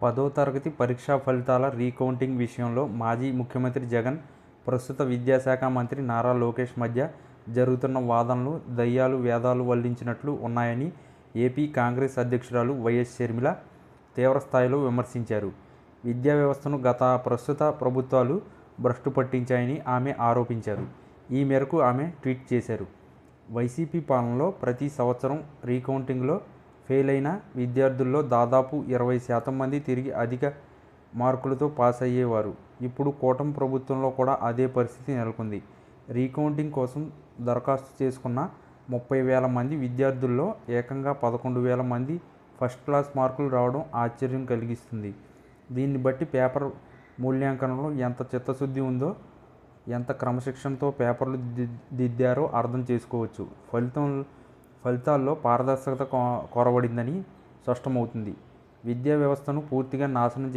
10వ తరగతి పరీక్షా ఫలితాల రీకౌంటింగ్ విషయంలో మాజీ ముఖ్యమంత్రి జగన్, ప్రస్తుత విద్యాశాఖ మంత్రి నారా లోకేష్ మధ్య జరుగుతున్న వాదనలు దయ్యాలు వేదాలు వల్లించినట్లు ఉన్నాయని ఏపీ కాంగ్రెస్ అధ్యక్షురాలు వైఎస్ షర్మిల తీవ్రస్థాయిలో విమర్శించారు. విద్యా వ్యవస్థను ప్రస్తుత ప్రభుత్వాలు భ్రష్టు పట్టించాయని ఆమె ఆరోపించారు. ఈ మేరకు ఆమె ట్వీట్ చేశారు. వైసీపీ పాలనలో ప్రతి సంవత్సరం రీకౌంటింగ్లో ఫెయిల్ అయిన విద్యార్థుల్లో దాదాపు 20% మంది తిరిగి అధిక మార్కులతో పాస్ అయ్యేవారు. ఇప్పుడు కూటమి ప్రభుత్వంలో కూడా అదే పరిస్థితి నెలకొంది. రీకౌంటింగ్ కోసం దరఖాస్తు చేసుకున్న 30,000 మంది విద్యార్థుల్లో ఏకంగా 11,000 మంది ఫస్ట్ క్లాస్ మార్కులు రావడం ఆశ్చర్యం కలిగిస్తుంది. దీన్ని బట్టి పేపర్ మూల్యాంకనంలో ఎంత చిత్తశుద్ధి ఉందో, ఎంత క్రమశిక్షణతో పేపర్లు దిద్దారో అర్థం చేసుకోవచ్చు. ఫలితాల్లో పారదర్శకత కొరవడిందని స్పష్టమవుతుంది. విద్యా వ్యవస్థను పూర్తిగా నాశనం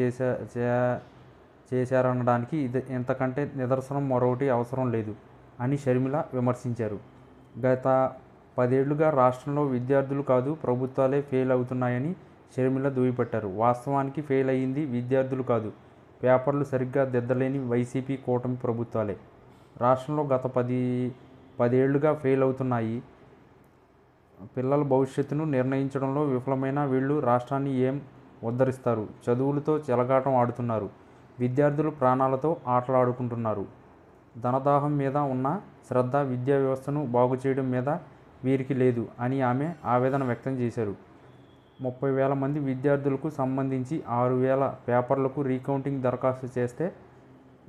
చేశారనడానికి ఇంతకంటే నిదర్శనం మరొకటి అవసరం లేదు అని షర్మిల విమర్శించారు. గత 10 ఏళ్లుగా రాష్ట్రంలో విద్యార్థులు కాదు ప్రభుత్వాలే ఫెయిల్ అవుతున్నాయని షర్మిల దుయ్యబట్టారు. వాస్తవానికి ఫెయిల్ అయ్యింది విద్యార్థులు కాదు, పేపర్లు సరిగ్గా దిద్దలేని వైసీపీ కూటమి ప్రభుత్వాలే. రాష్ట్రంలో గత 10 ఏళ్లుగా ఫెయిల్ అవుతున్నాయి. పిల్లల భవిష్యత్తును నిర్ణయించడంలో విఫలమైన వీళ్ళు రాష్ట్రాన్ని ఏం ఉద్ధరిస్తారు? చదువులతో చెలగాటం ఆడుతున్నారు. విద్యార్థులు ప్రాణాలతో ఆటలాడుకుంటున్నారు. ధనదాహం మీద ఉన్న శ్రద్ధ విద్యా వ్యవస్థను బాగుచేయడం మీద వీరికి లేదు అని ఆమె ఆవేదన వ్యక్తం చేశారు. 30,000 మంది విద్యార్థులకు సంబంధించి 6,000 పేపర్లకు రీకౌంటింగ్ దరఖాస్తు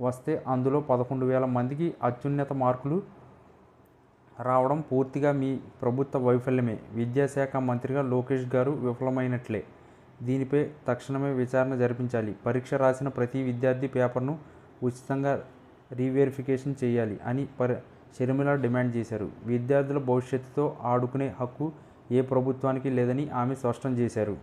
వస్తే అందులో 11,000 మందికి అత్యున్నత మార్కులు రావడం పూర్తిగా మీ ప్రభుత్వ వైఫల్యమే. విద్యాశాఖ మంత్రిగా లోకేష్ గారు విఫలమైనట్లే. దీనిపై తక్షణమే విచారణ జరిపించాలి. పరీక్ష రాసిన ప్రతి విద్యార్థి పేపర్ను ఉచితంగా రీవెరిఫికేషన్ చేయాలి అని షర్మిల డిమాండ్ చేశారు. విద్యార్థుల భవిష్యత్తుతో ఆడుకునే హక్కు ఏ ప్రభుత్వానికి లేదని ఆమె స్పష్టం చేశారు.